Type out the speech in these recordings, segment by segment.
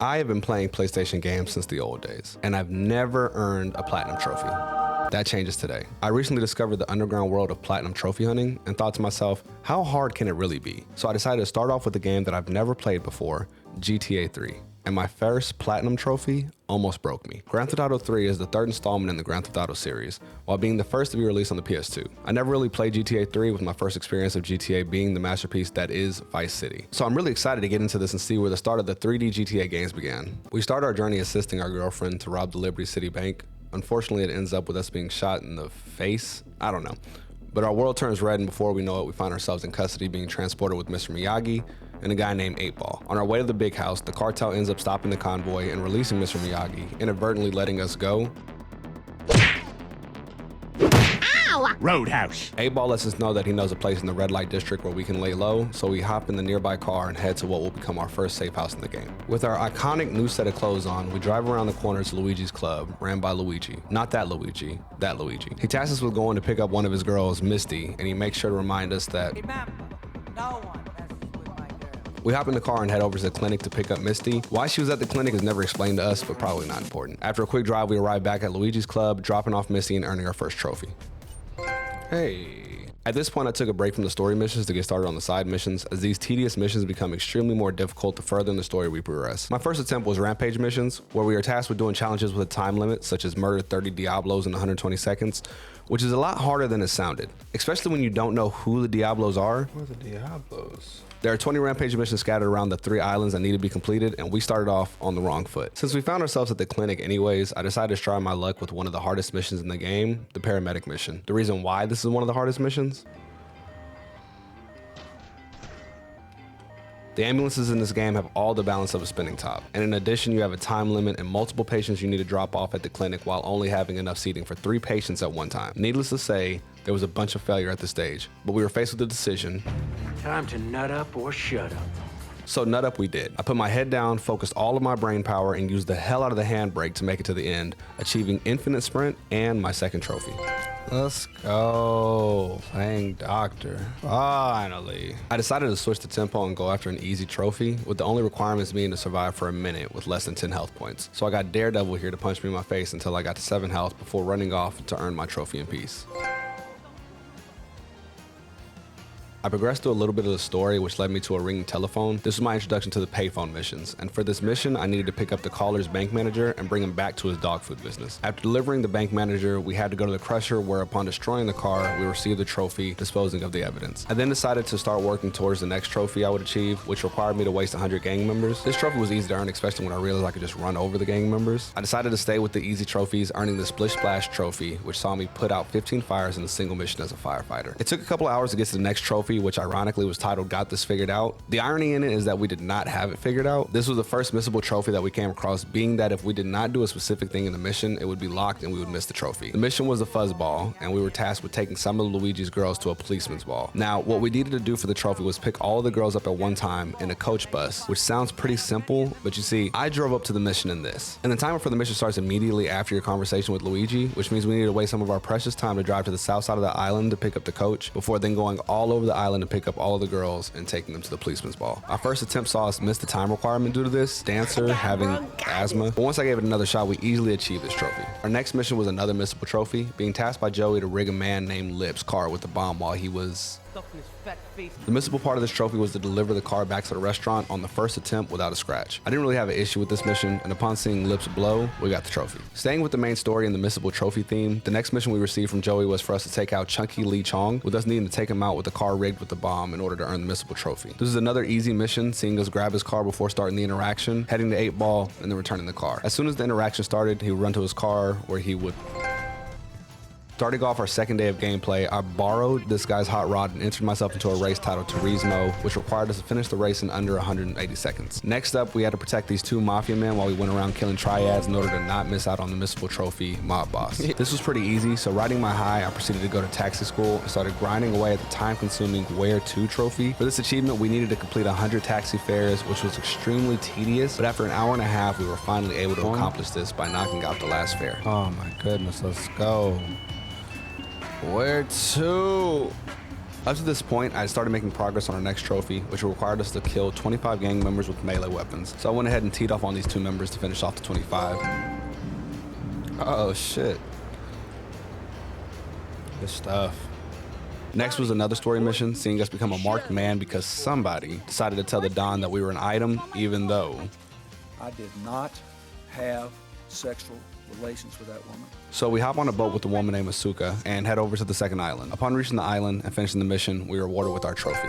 I have been playing PlayStation games since the old days, and I've never earned a platinum trophy. That changes today. I recently discovered the underground world of platinum trophy hunting and thought to myself, how hard can it really be? So I decided to start off with a game that I've never played before, GTA 3. And my first platinum trophy almost broke me. Grand Theft Auto 3 is the third installment in the Grand Theft Auto series, while being the first to be released on the PS2. I never really played GTA 3, with my first experience of GTA being the masterpiece that is Vice City. So I'm really excited to get into this and see where the start of the 3D GTA games began. We start our journey assisting our girlfriend to rob the Liberty City Bank. Unfortunately, it ends up with us being shot in the face. I don't know. But our world turns red, and before we know it, we find ourselves in custody being transported with Mr. Miyagi and a guy named 8-Ball. On our way to the big house, the cartel ends up stopping the convoy and releasing Mr. Miyagi, inadvertently letting us go. Ow! Roadhouse. 8-Ball lets us know that he knows a place in the red light district where we can lay low, so we hop in the nearby car and head to what will become our first safe house in the game. With our iconic new set of clothes on, we drive around the corner to Luigi's club, ran by Luigi. Not that Luigi, that Luigi. He tasks us with going to pick up one of his girls, Misty, and he makes sure to remind us that Remember, no one messes with my girl. we hop in the car and head over to the clinic to pick up Misty. Why she was at the clinic is never explained to us, but probably not important. After a quick drive, we arrive back at Luigi's club, dropping off Misty and earning our first trophy. Hey. At this point, I took a break from the story missions to get started on the side missions, as these tedious missions become extremely more difficult the further in the story we progress. My first attempt was Rampage missions, where we are tasked with doing challenges with a time limit, such as murder 30 Diablos in 120 seconds, which is a lot harder than it sounded, especially when you don't know who the Diablos are. Who are the Diablos? There are 20 Rampage missions scattered around the 3 islands that need to be completed, and we started off on the wrong foot. Since we found ourselves at the clinic anyways, I decided to try my luck with one of the hardest missions in the game, the paramedic mission. The reason why this is one of the hardest missions? The ambulances in this game have all the balance of a spinning top. And in addition, you have a time limit and multiple patients you need to drop off at the clinic while only having enough seating for 3 patients at one time. Needless to say, there was a bunch of failure at this stage, but we were faced with a decision. Time to nut up or shut up. So nut up we did. I put my head down, focused all of my brain power, and used the hell out of the handbrake to make it to the end, achieving infinite sprint and my second trophy. Let's go. Playing doctor. Finally. I decided to switch the tempo and go after an easy trophy, with the only requirements being to survive for a minute with less than 10 health points. So I got Daredevil here to punch me in my face until I got to 7 health before running off to earn my trophy in peace. I progressed through a little bit of the story, which led me to a ringing telephone. This was my introduction to the payphone missions, and for this mission, I needed to pick up the caller's bank manager and bring him back to his dog food business. After delivering the bank manager, we had to go to the crusher, where upon destroying the car, we received the trophy, disposing of the evidence. I then decided to start working towards the next trophy I would achieve, which required me to waste 100 gang members. This trophy was easy to earn, especially when I realized I could just run over the gang members. I decided to stay with the easy trophies, earning the Splish Splash trophy, which saw me put out 15 fires in a single mission as a firefighter. It took a couple hours to get to the next trophy, which ironically was titled Got This Figured Out. The irony in it is that we did not have it figured out. This was the first missable trophy that we came across, being that if we did not do a specific thing in the mission, it would be locked and we would miss the trophy. The mission was the fuzzball, and we were tasked with taking some of Luigi's girls to a policeman's ball. Now, what we needed to do for the trophy was pick all of the girls up at one time in a coach bus, which sounds pretty simple, but you see, I drove up to the mission in this. And the timer for the mission starts immediately after your conversation with Luigi, which means we need to waste some of our precious time to drive to the south side of the island to pick up the coach, before then going all over the island to pick up all of the girls and taking them to the policeman's ball. Our first attempt saw us miss the time requirement due to this dancer having asthma, but once I gave it another shot, we easily achieved this trophy. Our next mission was another missable trophy, being tasked by Joey to rig a man named Lip's car with a bomb while he was... Stuffing his fat face. The missable part of this trophy was to deliver the car back to the restaurant on the first attempt without a scratch. I didn't really have an issue with this mission, and upon seeing Lips blow, we got the trophy. Staying with the main story and the missable trophy theme, the next mission we received from Joey was for us to take out Chunky Lee Chong, with us needing to take him out with the car rigged with the bomb in order to earn the missable trophy. This is another easy mission, seeing us grab his car before starting the interaction, heading to 8-Ball, and then returning the car. As soon as the interaction started, he would run to his car, where he would... Starting off our second day of gameplay, I borrowed this guy's hot rod and entered myself into a race titled Turismo, which required us to finish the race in under 180 seconds. Next up, we had to protect these 2 mafia men while we went around killing triads in order to not miss out on the missable trophy, Mob Boss. This was pretty easy, so riding my high, I proceeded to go to taxi school and started grinding away at the time-consuming Where To trophy. For this achievement, we needed to complete 100 taxi fares, which was extremely tedious, but after an hour and a half, we were finally able to accomplish this by knocking out the last fare. Oh my goodness, let's go. Where to? Up to this point, I had started making progress on our next trophy, which required us to kill 25 gang members with melee weapons. So I went ahead and teed off on these 2 members to finish off the 25. Oh shit. Good stuff. Next was another story mission, seeing us become a marked man because somebody decided to tell the Don that we were an item, even though I did not have sexual relations with that woman. So we hop on a boat with a woman named Asuka and head over to the second island. Upon reaching the island and finishing the mission, we were awarded with our trophy.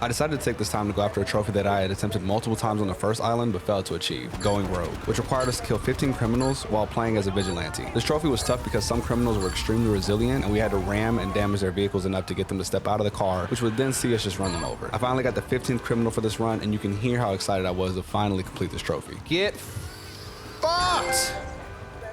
I decided to take this time to go after a trophy that I had attempted multiple times on the first island but failed to achieve, going rogue, which required us to kill 15 criminals while playing as a vigilante. This trophy was tough because some criminals were extremely resilient and we had to ram and damage their vehicles enough to get them to step out of the car, which would then see us just run them over. I finally got the 15th criminal for this run, and you can hear how excited I was to finally complete this trophy. Get fucked!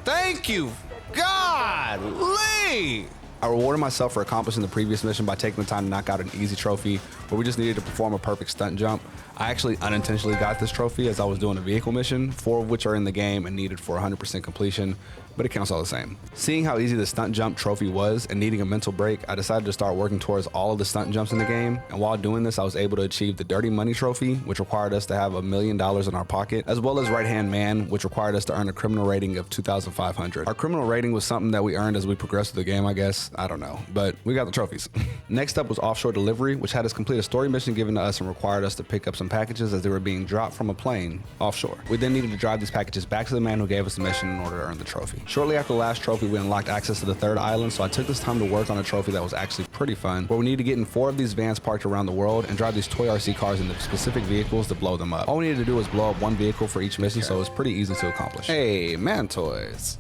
Thank you, God! Lee! I rewarded myself for accomplishing the previous mission by taking the time to knock out an easy trophy where we just needed to perform a perfect stunt jump. I actually unintentionally got this trophy as I was doing a vehicle mission, 4 of which are in the game and needed for 100% completion, but it counts all the same. Seeing how easy the stunt jump trophy was and needing a mental break, I decided to start working towards all of the stunt jumps in the game, and while doing this I was able to achieve the Dirty Money trophy, which required us to have $1 million in our pocket, as well as Right Hand Man, which required us to earn a criminal rating of 2,500. Our criminal rating was something that we earned as we progressed through the game, I guess. I don't know, but we got the trophies. Next up was Offshore Delivery, which had us complete a story mission given to us and required us to pick up some packages as they were being dropped from a plane offshore. We then needed to drive these packages back to the man who gave us the mission in order to earn the trophy. Shortly after the last trophy, we unlocked access to the third island, so I took this time to work on a trophy that was actually pretty fun, where we need to get in 4 of these vans parked around the world and drive these toy RC cars into specific vehicles to blow them up. All we needed to do was blow up 1 vehicle for each mission, so it was pretty easy to accomplish. Hey, man toys.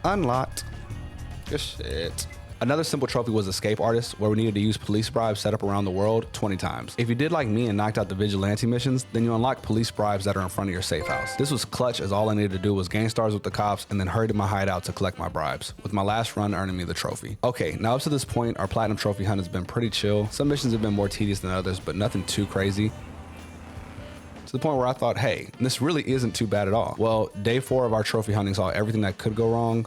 Unlocked. Good shit. Another simple trophy was Escape Artist, where we needed to use police bribes set up around the world 20 times. If you did like me and knocked out the vigilante missions, then you unlock police bribes that are in front of your safe house. This was clutch as all I needed to do was gain stars with the cops and then hurry to my hideout to collect my bribes, with my last run earning me the trophy. Okay, now up to this point, our platinum trophy hunt has been pretty chill. Some missions have been more tedious than others, but nothing too crazy. To the point where I thought, hey, this really isn't too bad at all. Well, day 4 of our trophy hunting saw everything that could go wrong.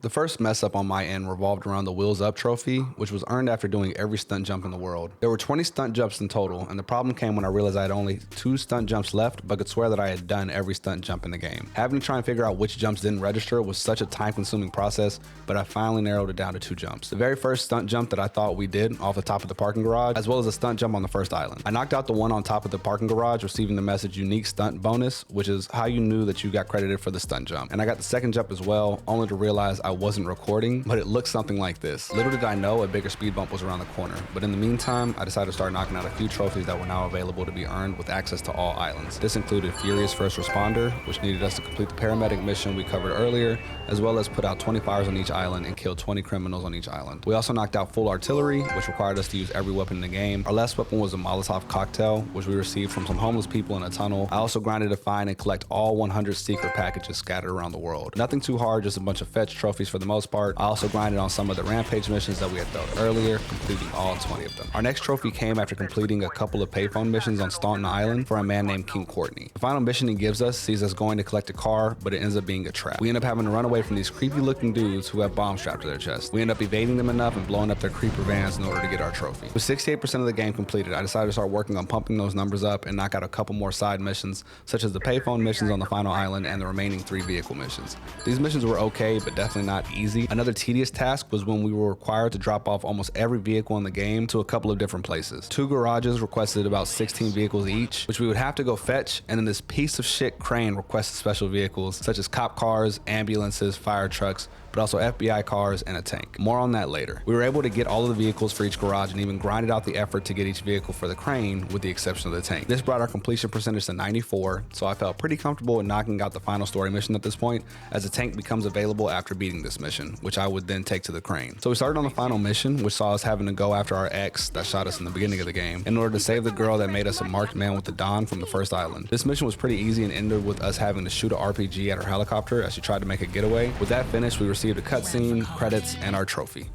The first mess up on my end revolved around the Wheels Up trophy, which was earned after doing every stunt jump in the world. There were 20 stunt jumps in total, and the problem came when I realized I had only 2 stunt jumps left, but could swear that I had done every stunt jump in the game. Having to try and figure out which jumps didn't register was such a time-consuming process, but I finally narrowed it down to 2 jumps. The very first stunt jump that I thought we did off the top of the parking garage, as well as a stunt jump on the first island. I knocked out the one on top of the parking garage, receiving the message unique stunt bonus, which is how you knew that you got credited for the stunt jump. And I got the second jump as well, only to realize I wasn't recording, but it looked something like this. Little did I know a bigger speed bump was around the corner, but in the meantime, I decided to start knocking out a few trophies that were now available to be earned with access to all islands. This included Furious First Responder, which needed us to complete the paramedic mission we covered earlier, as well as put out 20 fires on each island and kill 20 criminals on each island. We also knocked out Full Artillery, which required us to use every weapon in the game. Our last weapon was a Molotov cocktail, which we received from some homeless people in a tunnel. I also grinded to find and collect all 100 secret packages scattered around the world. Nothing too hard, just a bunch of fetch trophies for the most part. I also grinded on some of the Rampage missions that we had failed earlier, completing all 20 of them. Our next trophy came after completing a couple of payphone missions on Staunton Island for a man named King Courtney. The final mission he gives us sees us going to collect a car, but it ends up being a trap. We end up having to run away from these creepy looking dudes who have bombs strapped to their chest. We end up evading them enough and blowing up their creeper vans in order to get our trophy. With 68% of the game completed, I decided to start working on pumping those numbers up and knock out a couple more side missions, such as the payphone missions on the final island and the remaining 3 vehicle missions. These missions were okay, but definitely not easy. Another tedious task was when we were required to drop off almost every vehicle in the game to a couple of different places. 2 garages requested about 16 vehicles each, which we would have to go fetch, and then this piece of shit crane requested special vehicles such as cop cars, ambulances, fire trucks, but also FBI cars and a tank. More on that later. We were able to get all of the vehicles for each garage and even grinded out the effort to get each vehicle for the crane, with the exception of the tank. This brought our completion percentage to 94, so I felt pretty comfortable in knocking out the final story mission at this point, as the tank becomes available after beating this mission, which I would then take to the crane. So we started on the final mission, which saw us having to go after our ex that shot us in the beginning of the game, in order to save the girl that made us a marked man with the Don from the first island. This mission was pretty easy and ended with us having to shoot an RPG at her helicopter as she tried to make a getaway. With that finished, we received a cutscene, credits, and our trophy.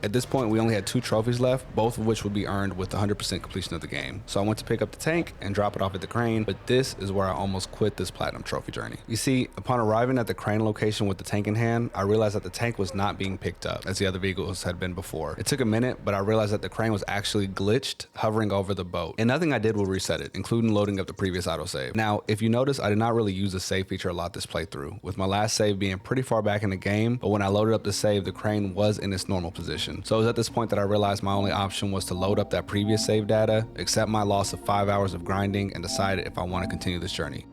At this point, we only had 2 trophies left, both of which would be earned with 100% completion of the game. So I went to pick up the tank and drop it off at the crane, but this is where I almost quit this platinum trophy journey. You see, upon arriving at the crane location with the tank in hand, I realized that the tank was not being picked up as the other vehicles had been before. It took a minute, but I realized that the crane was actually glitched, hovering over the boat. And nothing I did will reset it, including loading up the previous autosave. Now, if you notice, I did not really use the save feature a lot this playthrough, with my last save being pretty far back in the game, but when I loaded up the save, the crane was in its normal position. So it was at this point that I realized my only option was to load up that previous save data, accept my loss of 5 hours of grinding, and decide if I want to continue this journey.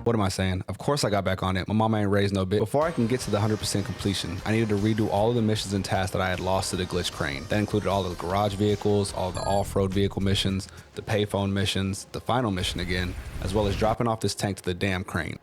What am I saying? Of course I got back on it. My mama ain't raised no bitch. Before I can get to the 100% completion, I needed to redo all of the missions and tasks that I had lost to the glitch crane. That included all of the garage vehicles, all of the off-road vehicle missions, the payphone missions, the final mission again, as well as dropping off this tank to the damn crane.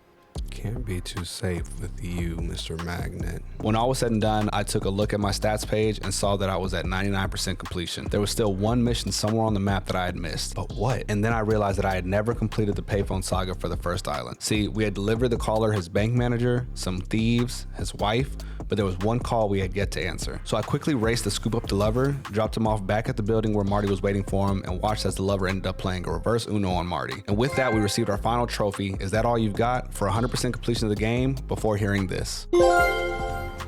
Can't be too safe with you, Mr. Magnet. When all was said and done, I took a look at my stats page and saw that I was at 99% completion. There was still one mission somewhere on the map that I had missed. But what? And then I realized that I had never completed the payphone saga for the first island. See, we had delivered the caller his bank manager, some thieves, his wife, but there was one call we had yet to answer. So I quickly raced to scoop up the lover, dropped him off back at the building where Marty was waiting for him, and watched as the lover ended up playing a reverse Uno on Marty. And with that, we received our final trophy. Is that all you've got for 100% completion of the game? Before hearing this.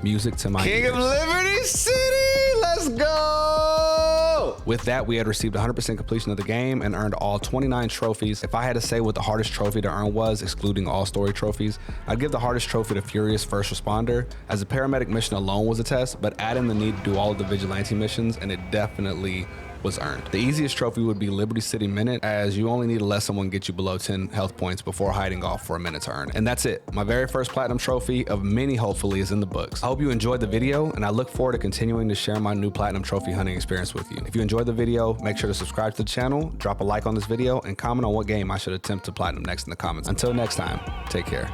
Music to my King ears. of Liberty City, let's go! With that, we had received 100% completion of the game and earned all 29 trophies. If I had to say what the hardest trophy to earn was, excluding all story trophies, I'd give the hardest trophy to Furious First Responder, as the paramedic mission alone was a test, but add in the need to do all of the vigilante missions, and it definitely was earned. The easiest trophy would be Liberty City Minute, as you only need to let someone get you below 10 health points before hiding off for a minute to earn. And that's it. My very first platinum trophy of many hopefully is in the books. I hope you enjoyed the video, and I look forward to continuing to share my new platinum trophy hunting experience with you. If you enjoyed the video, make sure to subscribe to the channel, drop a like on this video, and comment on what game I should attempt to platinum next in the comments. Until next time, take care.